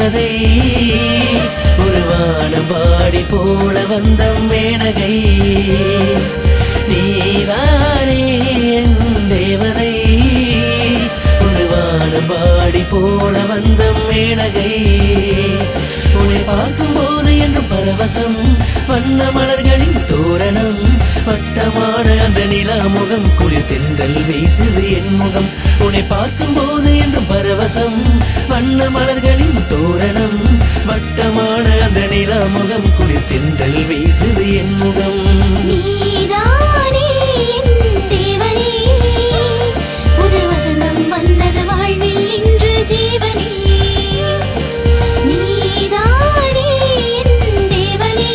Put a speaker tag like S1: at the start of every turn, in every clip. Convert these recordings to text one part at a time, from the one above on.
S1: தேவதை ஒரு வானம்பாடி போல வந்த மேனகை நீதானே என் தேவதை ஒரு வானம்பாடி போல வந்த மேனகை உன்னை பார்க்கும் போது என்று பரவசம் வண்ண மலர்களின் தோரணம் வட்டமான அந்த நிலா முகம் குளிர் தென்றல் வீசுது என் முகம் உன்னை பார்க்கும் போது என்று பரவசம் வண்ண மலர்களின் தோரணம் வட்டமான அந்த நிலா முகம் குளிர் தென்றல் வீசுது என் முகம்
S2: நீதானே என் தேவனே புது வசந்தம் வந்தது வாழ்வில் இன்று ஜீவனே நீதானே என் தேவனே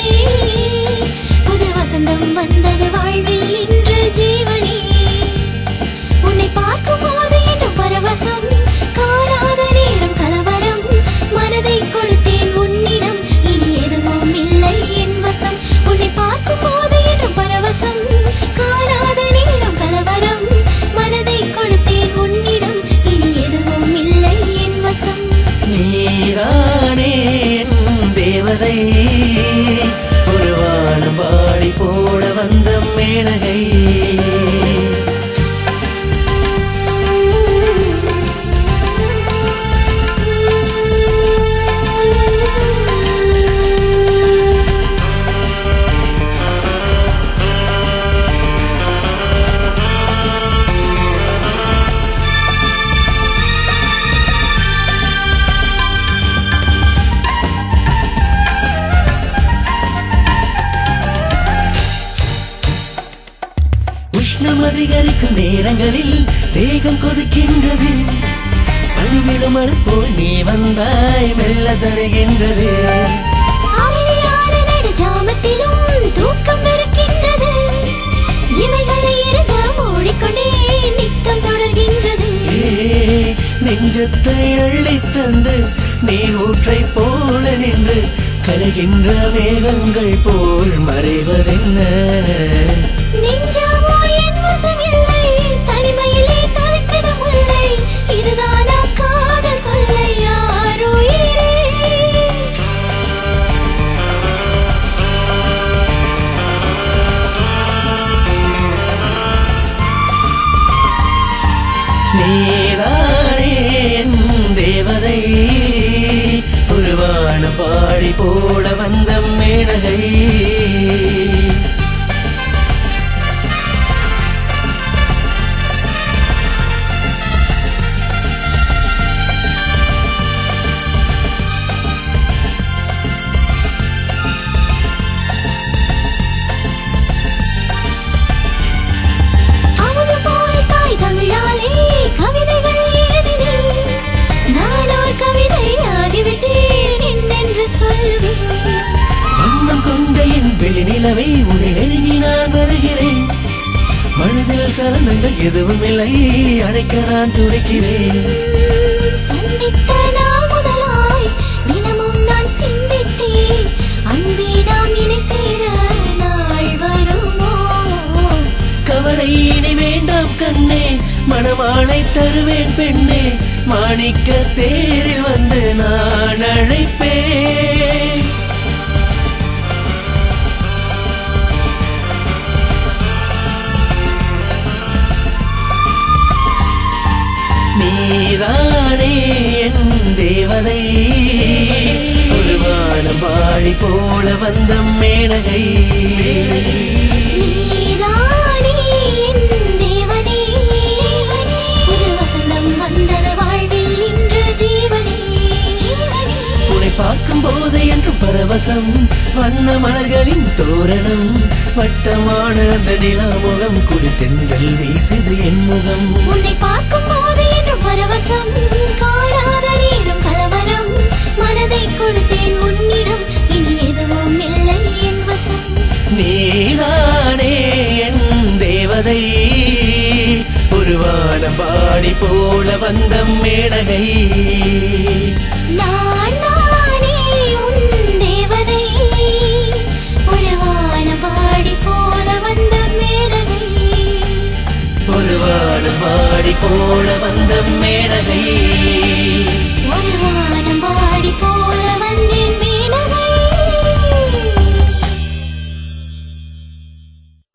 S2: புது வசந்தம் வந்தது வாழ்வில் இன்று ஜீவனே உன்னை பார்க்கும் போது என்று பரவசம் காணாத நேரம் கலவரம் மனதை கொடுத்தேன் உன்னிடம் இனி எதுவும் இல்லை என் வசம் உன்னை பார்க்கும் போது என்று பரவசம் காணாத நேரம் கலவரம் மனதை கொடுத்தேன் உன்னிடம் இனி எதுவும் இல்லை என் வசம்
S1: நீதானே என் தேவதை ஒரு வானம்பாடி போல வந்த மேனகை உஷ்ணம் அதிகரிக்கும் நேரங்களில் தேகம் கொதிக்கின்றது பனிவிடும் போல் நீ வந்தாய் மெல்ல தருகின்றது
S2: அமைதியான நடுஜாமத்திலும் தூக்கம் இருக்கின்றது இமைகளை இறுக மூடிக்கொண்டே நித்தம் தொடர்கின்றது
S1: நெஞ்சத்தை அள்ளித் தந்து நீ ஊற்றை போல நின்று கலைகின்ற மேகங்கள் போல் மறைவதென்ன
S2: நெஞ்சமோ என் வசம் இல்லை தனிமையிலே தவிக்கிற முல்லை இதுதானா காதல் கொள்ளை யாருயிரே
S1: நீதானே என் தேவதை ஒரு வானம்பாடி போல வந்த மேனகை
S2: அமுது போல் தாய் தமிழாலே கவிதைகள் எழுதினேன் நான் ஒரு கவிதை ஆகிவிட்டேன் என்னென்று சொல்வேன்
S1: வண்ணம் கொண்ட என் வெளி நிலவை உன்னை நெருங்கி நான் வருகிறேன் மனதில் சலனங்கள் எதுவும் இல்லை அழைக்க நான் துடிக்கிறேன்
S2: சந்தித்த நாள் முதலாய் தினமும் நான் சிந்தித்தேன் அன்பே நாம் இணை சேர நாள் வருமோ
S1: கவலை இனி வேண்டாம் கண்ணே மணமாலை தருவேன் பெண்ணே மாணிக்க தேரில் வந்து நான் அழைப்பேன் நீதானே என் தேவதை ஒரு வானம்பாடி போல வந்த மேனகை
S2: நீதானே என் தேவனே புது வசந்தம் வந்தது வாழ்வில் இன்று ஜீவனே
S1: உன்னை பார்க்கும் போது என்று பரவசம் வண்ண மலர்களின் தோரணம் வட்டமான அந்த நிலா முகம் குளிர் தென்றல் வீசுது என் முகம்
S2: உன்னை பார்க்கும் போது என்று பரவசம் காணாத நேரம் கலவரம் மனதை கொடுத்தேன் உன்னிடம் இனி எதுவும் இல்லை என் வசம்
S1: நீதானே என் தேவதை ஒரு வானம்பாடி போல வந்த மேனகை
S2: நான் நானே உன் தேவதை ஒரு வானம்பாடி போல வந்த மேனகை
S1: ஒரு வானம்பாடி போல வந்த மேனகை